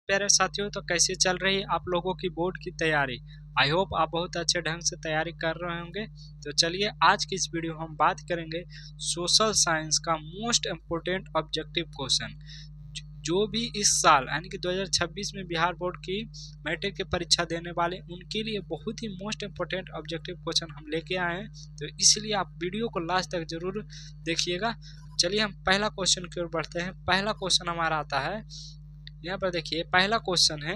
प्यारे साथियों, तो कैसे चल रही है आप लोगों की बोर्ड की तैयारी। आई होप आप बहुत अच्छे ढंग से तैयारी कर रहे होंगे। तो चलिए आज की इस वीडियो में हम बात करेंगे सोशल साइंस का मोस्ट इम्पोर्टेंट ऑब्जेक्टिव क्वेश्चन, जो भी इस साल यानी कि 2026 में बिहार बोर्ड की मैट्रिक की परीक्षा देने वाले उनके लिए बहुत ही मोस्ट इम्पोर्टेंट ऑब्जेक्टिव क्वेश्चन हम लेके आए हैं। तो इसलिए आप वीडियो को लास्ट तक जरूर देखिएगा। चलिए हम पहला क्वेश्चन की ओर बढ़ते हैं। पहला क्वेश्चन हमारा आता है, यहाँ पर देखिए पहला क्वेश्चन है,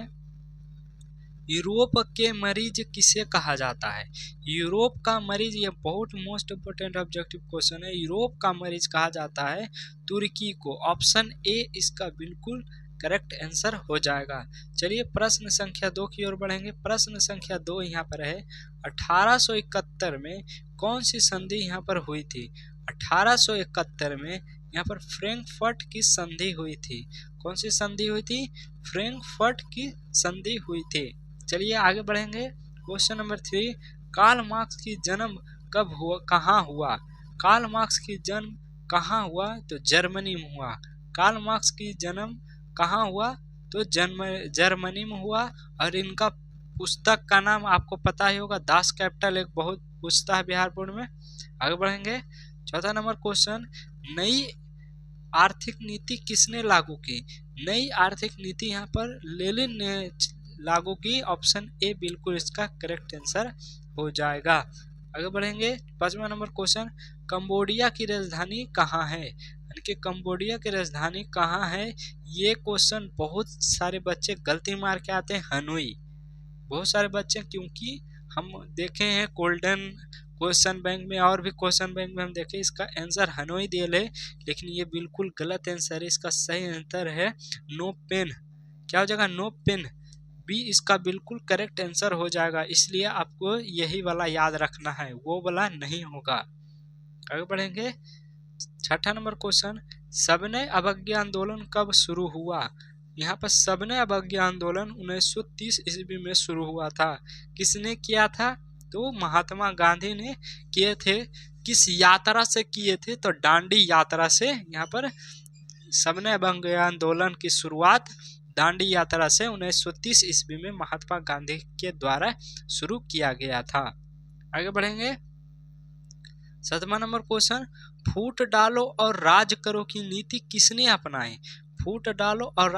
यूरोप के मरीज किसे कहा जाता है। यूरोप का मरीज, ये बहुत मोस्ट इम्पोर्टेंट ऑब्जेक्टिव क्वेश्चन है। यूरोप का मरीज कहा जाता है तुर्की को। ऑप्शन ए इसका बिल्कुल करेक्ट आंसर हो जाएगा। चलिए प्रश्न संख्या 2 की ओर बढ़ेंगे। प्रश्न संख्या 2 यहाँ पर है, 1871 में कौन सी संधि यहाँ पर हुई थी। 1871 में यहाँ पर फ्रैंकफर्ट की संधि हुई थी। कौन सी संधि हुई थी? फ्रैंकफर्ट की संधि हुई थी। चलिए आगे बढ़ेंगे। क्वेश्चन नंबर 3, कार्ल मार्क्स की जन्म कब हुआ, कहाँ हुआ। कार्ल मार्क्स की जन्म कहाँ हुआ? तो जर्मनी में हुआ। कार्ल मार्क्स की जन्म कहाँ हुआ? तो जर्मनी में हुआ। और इनका पुस्तक का नाम आपको पता ही होगा, दास कैपिटल, एक बहुत पूछता है बिहार बोर्ड में। आगे बढ़ेंगे। चौथा नंबर क्वेश्चन, नई आर्थिक नीति किसने लागू की। नई आर्थिक नीति यहाँ पर लेनिन ने लागू की। ऑप्शन ए बिल्कुल इसका करेक्ट आंसर हो जाएगा। आगे बढ़ेंगे। 5वां नंबर क्वेश्चन, कंबोडिया की राजधानी कहाँ है। यानी कि कंबोडिया की राजधानी कहाँ है। ये क्वेश्चन बहुत सारे बच्चे गलती मार के आते हैं, हनोई। बहुत सारे बच्चे, क्योंकि हम देखे हैं गोल्डन क्वेश्चन बैंक में और भी क्वेश्चन बैंक में हम देखें इसका आंसर हनोई दिया है, लेकिन ये बिल्कुल गलत आंसर है। इसका सही आंसर है नो पेन। क्या हो जाएगा? No pain. बी इसका बिल्कुल करेक्ट आंसर हो जाएगा। इसलिए आपको यही वाला याद रखना है, वो वाला नहीं होगा। आगे बढ़ेंगे। 6ठा नंबर क्वेश्चन, सविनय अवज्ञा आंदोलन कब शुरू हुआ। यहाँ पर सविनय अवज्ञा आंदोलन 1930 ईस्वी में शुरू हुआ था। किसने किया था? तो महात्मा गांधी ने किए थे। किस यात्रा से किए थे? तो दांडी यात्रा से। यहाँ पर सविनय अवज्ञा आंदोलन की शुरुआत दांडी यात्रा से 1930 ईस्वी में महात्मा गांधी के द्वारा शुरू किया गया था। आगे बढ़ेंगे। 7वां नंबर क्वेश्चन, फूट डालो और राज करो की नीति किसने अपनाई। फूट डालो और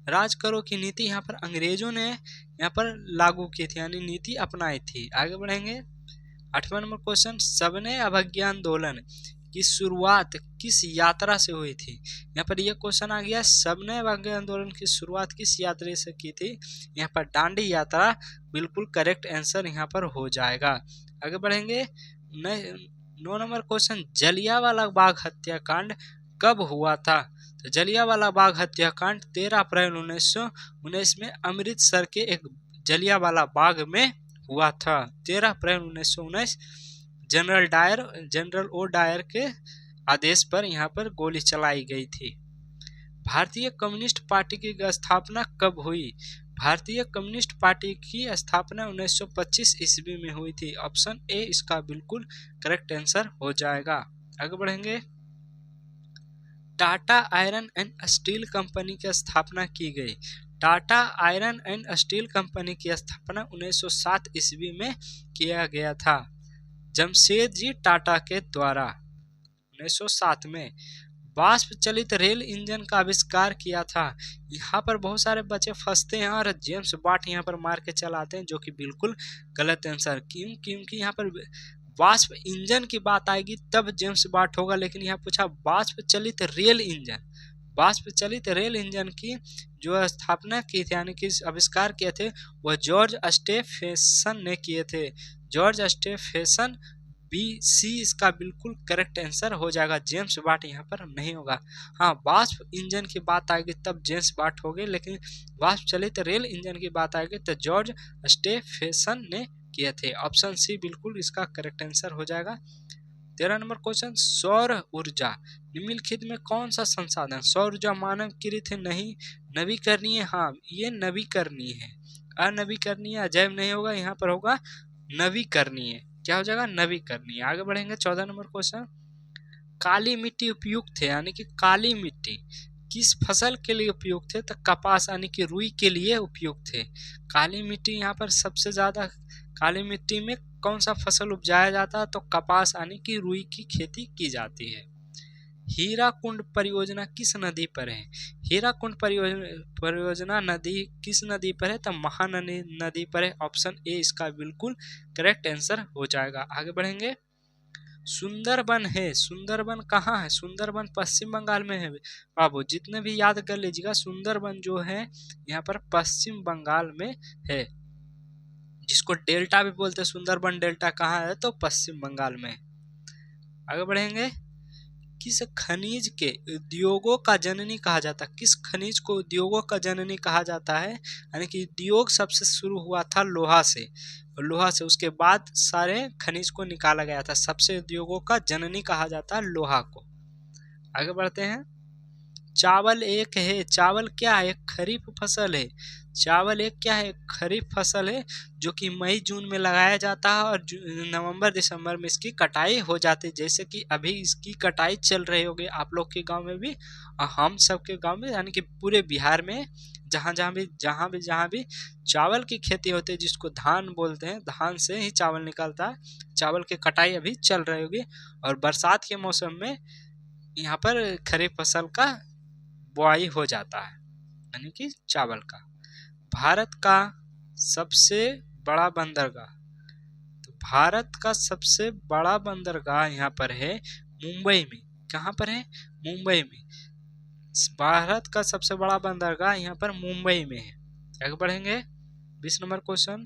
राज करो की नीति यहाँ पर अंग्रेजों ने यहाँ पर लागू की थी, यानी नीति अपनाई थी। आगे बढ़ेंगे। 8वां नंबर क्वेश्चन, सविनय अवज्ञा आंदोलन की शुरुआत किस यात्रा से हुई थी। यहाँ पर यह क्वेश्चन आ गया, सविनय अवज्ञा आंदोलन की शुरुआत किस यात्रा से की थी। यहाँ पर दांडी यात्रा बिल्कुल करेक्ट आंसर यहाँ पर हो जाएगा। आगे बढ़ेंगे। 9 नंबर क्वेश्चन, जलियांवाला बाग हत्याकांड कब हुआ था। तो जलियांवाला बाग हत्याकांड 13 अप्रैल 1919 में अमृतसर के एक जलियांवाला बाग में हुआ था। 13 अप्रैल 1919 जनरल ओ डायर के आदेश पर यहाँ पर गोली चलाई गई थी। भारतीय कम्युनिस्ट पार्टी की स्थापना कब हुई। भारतीय कम्युनिस्ट पार्टी की स्थापना 1925 ईस्वी में हुई थी। ऑप्शन ए इसका बिल्कुल करेक्ट आंसर हो जाएगा। आगे बढ़ेंगे। Tata iron and steel company की स्थापना की गई। Tata iron and steel company की स्थापना 1907 ईस्वी में किया गया था, जमशेदजी टाटा के द्वारा 1907 में। वाष्प चलित रेल इंजन का आविष्कार किया था। यहाँ पर बहुत सारे बच्चे फंसते हैं और जेम्स वाट यहाँ पर मार के चलाते हैं, जो कि बिल्कुल गलत आंसर। क्योंकि यहाँ पर वाष्प इंजन की बात आएगी तब जेम्स वाट होगा, लेकिन यहाँ पूछा वाष्प चलित रेल इंजन। वाष्प चलित रेल इंजन की जो स्थापना की थी, यानी कि आविष्कार किए थे, वह जॉर्ज स्टेफेसन ने किए थे। जॉर्ज स्टेफेसन। बी सी इसका बिल्कुल करेक्ट आंसर हो जाएगा। जेम्स वाट यहाँ पर नहीं होगा। हाँ, वाष्प इंजन की बात आएगी तब जेम्स वाट होगी, लेकिन वाष्प चलित रेल इंजन की बात आएगी तो जॉर्ज स्टेफेसन ने किए थे। ऑप्शन सी बिल्कुल इसका करेक्ट आंसर हो जाएगा। 13 नंबर क्वेश्चन, सौर ऊर्जा निम्नलिखित में कौन सा संसाधन। सौर ऊर्जा मानवकृत है, नहीं। नवीकरणीय, हाँ ये नवीकरणीय है। अनवीकरणीय अजैव नहीं होगा, यहाँ पर होगा नवीकरणीय। क्या हो जाएगा? नवीकरणीय। आगे बढ़ेंगे। 14 नंबर क्वेश्चन, काली मिट्टी उपयुक्त है, यानी कि काली मिट्टी किस फसल के लिए उपयुक्त थे? तो कपास यानी कि रुई के लिए उपयुक्त थे। काली मिट्टी यहाँ पर सबसे ज्यादा, काली मिट्टी में कौन सा फसल उपजाया जाता है? तो कपास यानी कि रुई की खेती की जाती है। हीराकुंड परियोजना किस नदी पर है? हीराकुंड परियोजना नदी किस नदी पर है? तो महानदी नदी पर है। ऑप्शन ए इसका बिल्कुल करेक्ट आंसर हो जाएगा। आगे बढ़ेंगे। सुंदरबन है, सुंदरबन कहाँ है? सुंदरबन पश्चिम बंगाल में है बाबू, जितने भी याद कर लीजिएगा। सुंदरबन जो है यहाँ पर पश्चिम बंगाल में है, जिसको डेल्टा भी बोलते हैं। सुंदरबन डेल्टा कहाँ है? तो पश्चिम बंगाल में। आगे बढ़ेंगे। किस खनिज के उद्योगों का जननी कहा जाता है? किस खनिज को उद्योगों का जननी कहा जाता है? यानी कि उद्योग सबसे शुरू हुआ था लोहा से, और लोहा से उसके बाद सारे खनिज को निकाला गया था। सबसे उद्योगों का जननी कहा जाता है लोहा को। आगे बढ़ते हैं। चावल एक है, चावल क्या है? एक खरीफ फसल है। चावल एक क्या है? खरीफ फसल है, जो कि मई जून में लगाया जाता है और नवंबर दिसंबर में इसकी कटाई हो जाती है। जैसे कि अभी इसकी कटाई चल रही होगी आप लोग के गांव में भी और हम सब के गांव में, यानी कि पूरे बिहार में जहाँ भी चावल की खेती होती है, जिसको धान बोलते हैं, धान से ही चावल निकलता है। चावल की कटाई अभी चल रही होगी और बरसात के मौसम में यहाँ पर खरीफ फसल का बुआई हो जाता है, यानी कि चावल का। भारत का सबसे बड़ा बंदरगाह, तो भारत का सबसे बड़ा बंदरगाह यहाँ पर है मुंबई में। कहाँ पर है? मुंबई में। भारत का सबसे बड़ा बंदरगाह यहाँ पर मुंबई में है। आगे बढ़ेंगे। 20 नंबर क्वेश्चन।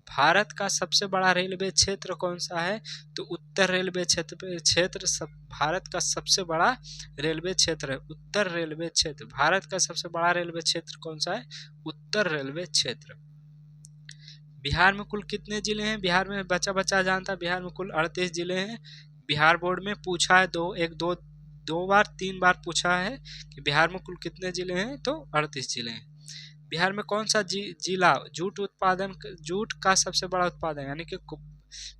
भारत का सबसे बड़ा रेलवे क्षेत्र कौन सा है? तो उत्तर रेलवे क्षेत्र भारत का सबसे बड़ा रेलवे क्षेत्र है, उत्तर रेलवे क्षेत्र। भारत का सबसे बड़ा रेलवे क्षेत्र कौन सा है? उत्तर रेलवे क्षेत्र। बिहार में कुल कितने जिले हैं? बिहार में बच्चा जानता है, बिहार में कुल 38 जिले हैं। बिहार बोर्ड में पूछा है दो बार 3 बार पूछा है कि बिहार में कुल कितने जिले हैं? तो 38 जिले हैं। बिहार में कौन सा जिला जूट का सबसे बड़ा उत्पादन, यानी कि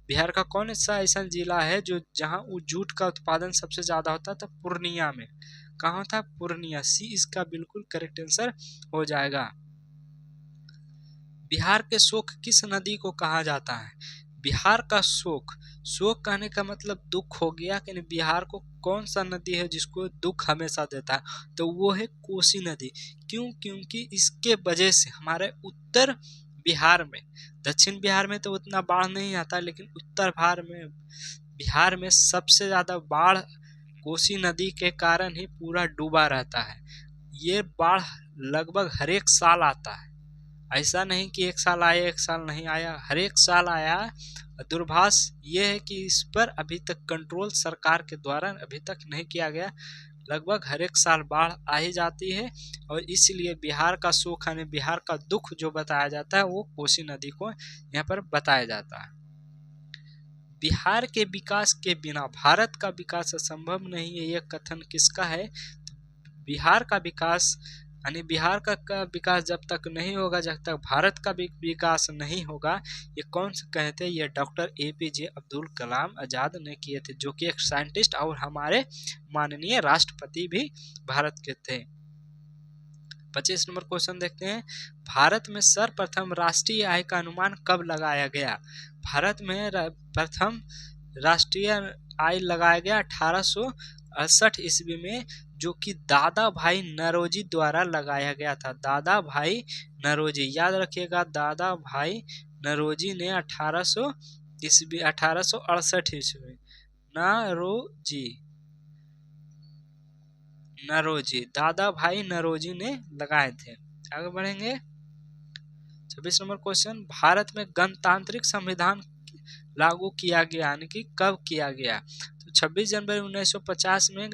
बिहार का कौन सा ऐसा जिला है जो जहां जूट का उत्पादन सबसे ज्यादा होता था? पूर्णिया में। कहाँ था? पूर्णिया। सी इसका बिल्कुल करेक्ट आंसर हो जाएगा। बिहार के शोक किस नदी को कहा जाता है? बिहार का शोक, शोक कहने का मतलब दुख हो गया कि बिहार को कौन सा नदी है जिसको दुख हमेशा देता है? तो वो है कोसी नदी। क्यों? क्योंकि इसके वजह से हमारे उत्तर बिहार में, दक्षिण बिहार में तो उतना बाढ़ नहीं आता, लेकिन उत्तर बिहार में सबसे ज्यादा बाढ़ कोसी नदी के कारण ही पूरा डूबा रहता है। ये बाढ़ लगभग हर एक साल आता है, ऐसा नहीं कि एक साल आया एक साल नहीं आया, हर एक साल आया। दुर्भाग्य ये है कि इस पर अभी तक कंट्रोल सरकार के द्वारा अभी तक नहीं किया गया। लगभग हर एक साल बाढ़ आ ही जाती है और इसलिए बिहार का शोक यानी बिहार का दुख जो बताया जाता है वो कोसी नदी को यहाँ पर बताया जाता है। बिहार के विकास के बिना भारत का विकास असंभव नहीं है, यह कथन किसका है? बिहार का विकास यानी बिहार का विकास जब तक नहीं होगा, जब तक भारत का भी विकास नहीं होगा। ये कौन से कहते हैं? ये डॉक्टर APJ अब्दुल कलाम आजाद ने किए थे, जो कि एक साइंटिस्ट और हमारे माननीय राष्ट्रपति भी भारत के थे। 25 नंबर क्वेश्चन देखते हैं। भारत में सर्वप्रथम राष्ट्रीय आय का अनुमान कब लगाया गया? भारत में प्रथम राष्ट्रीय आय लगाया गया 1868 ईस्वी में, जो कि दादा भाई नौरोजी द्वारा लगाया गया था। दादा भाई नौरोजी, याद रखिएगा, दादा भाई नौरोजी ने 1868 ईस्वी नौरोजी दादा भाई नौरोजी ने लगाए थे। आगे बढ़ेंगे। 26 नंबर क्वेश्चन। भारत में गणतांत्रिक संविधान लागू किया गया, यानी कि कब किया गया? तो 26 जनवरी 1950 में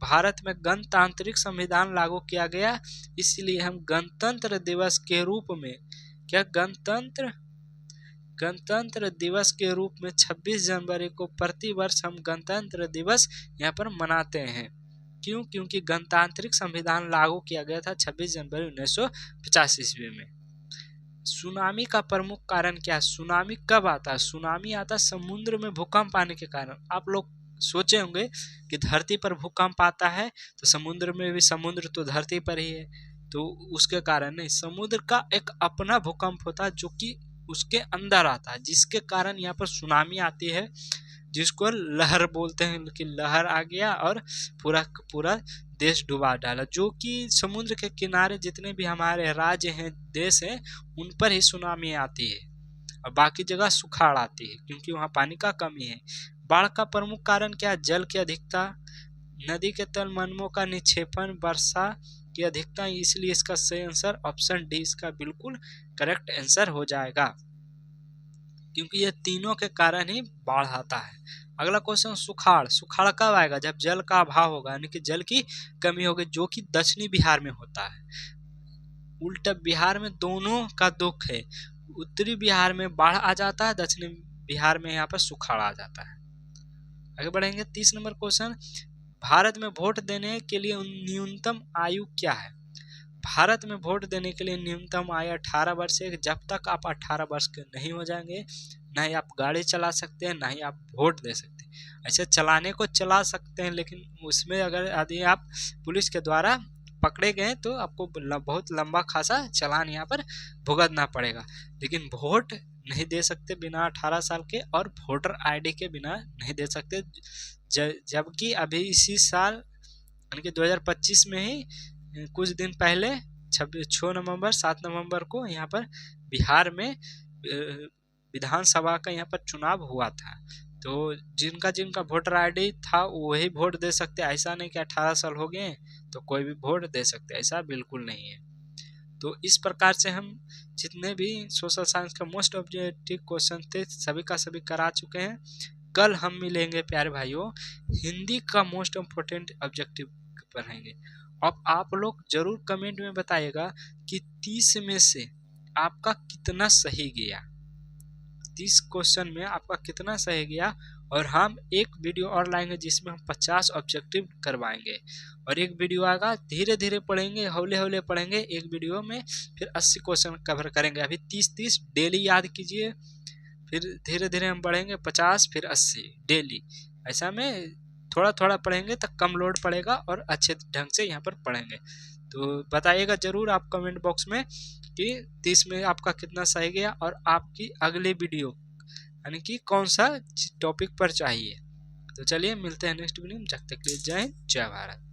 भारत में गणतांत्रिक संविधान लागू किया गया। इसलिए हम गणतंत्र दिवस के रूप में गणतंत्र दिवस के रूप में 26 जनवरी को प्रतिवर्ष हम गणतंत्र दिवस यहाँ पर मनाते हैं। क्यों? क्योंकि गणतांत्रिक संविधान लागू किया गया था 26 जनवरी 1950 ईस्वी में। सुनामी का प्रमुख कारण क्या है? सुनामी कब आता है? सुनामी आता है समुद्र में भूकंप आने के कारण। आप लोग सोचे होंगे कि धरती पर भूकंप आता है तो समुद्र में भी, समुद्र तो धरती पर ही है, तो उसके कारण नहीं, समुद्र का एक अपना भूकंप होता है जो कि उसके अंदर आता है, जिसके कारण यहाँ पर सुनामी आती है, जिसको लहर बोलते हैं कि लहर आ गया और पूरा पूरा देश डुबा डाला। जो कि समुद्र के किनारे जितने भी हमारे राज्य हैं, देश हैं, उन पर ही सुनामी आती है और बाकी जगह सुखाड़ आती है क्योंकि वहाँ पानी का कमी है। बाढ़ का प्रमुख कारण क्या? जल की अधिकता, नदी के तल मनमों का निक्षेपण, वर्षा की अधिकता। इसलिए इसका सही आंसर ऑप्शन डी इसका बिल्कुल करेक्ट आंसर हो जाएगा, क्योंकि ये तीनों के कारण ही बाढ़ आता है। अगला क्वेश्चन, सुखाड़। सुखाड़ कब आएगा? जब जल का अभाव होगा, यानी कि जल की कमी होगी, जो कि दक्षिणी बिहार में होता है। उल्टा बिहार में दोनों का दुख है, उत्तरी बिहार में बाढ़ आ जाता है, दक्षिणी बिहार में यहाँ पर सुखाड़ आ जाता है। आगे बढ़ेंगे, 30 नंबर क्वेश्चन, भारत में वोट देने के लिए न्यूनतम आयु क्या है? भारत में वोट देने के लिए न्यूनतम आयु 18 वर्ष है। जब तक आप 18 वर्ष के नहीं हो जाएंगे, ना ही आप गाड़ी चला सकते हैं, ना ही आप वोट दे सकते हैं। ऐसे चलाने को चला सकते हैं, लेकिन उसमें अगर यदि आप पुलिस के द्वारा पकड़े गए तो आपको बहुत लंबा खासा चालान यहाँ पर भुगतना पड़ेगा। लेकिन वोट नहीं दे सकते बिना 18 साल के, और वोटर आईडी के बिना नहीं दे सकते। जबकि अभी इसी साल यानी कि 2025 में ही कुछ दिन पहले 6 नवंबर 7 नवंबर को यहाँ पर बिहार में विधानसभा का यहाँ पर चुनाव हुआ था। तो जिनका जिनका वोटर आईडी था वही वोट दे सकते, ऐसा नहीं कि 18 साल हो गए तो कोई भी वोट दे सकते, ऐसा बिल्कुल नहीं है। तो इस प्रकार से हम जितने भी सोशल साइंस का मोस्ट ऑब्जेक्टिव क्वेश्चन थे सभी का सभी करा चुके हैं। कल हम मिलेंगे प्यारे भाइयों, हिंदी का मोस्ट इम्पोर्टेंट ऑब्जेक्टिव पढ़ेंगे। अब आप लोग जरूर कमेंट में बताइएगा कि 30 में से आपका कितना सही गया, 30 क्वेश्चन में आपका कितना सही गया। और हम एक वीडियो और लाएंगे जिसमें हम 50 ऑब्जेक्टिव करवाएंगे, और एक वीडियो आएगा, धीरे धीरे पढ़ेंगे, हौले हौले पढ़ेंगे। एक वीडियो में फिर 80 क्वेश्चन कवर करेंगे। अभी 30 डेली याद कीजिए, फिर धीरे धीरे हम बढ़ेंगे 50 फिर 80 डेली। ऐसा में थोड़ा थोड़ा पढ़ेंगे तो कम लोड पड़ेगा और अच्छे ढंग से यहाँ पर पढ़ेंगे। तो बताइएगा जरूर आप कमेंट बॉक्स में कि 30 में आपका कितना सही गया, और आपकी अगली वीडियो यानी कि कौन सा टॉपिक पर चाहिए। तो चलिए मिलते हैं नेक्स्ट वीडियो में, जब तक के लिए जय हिंद जय भारत।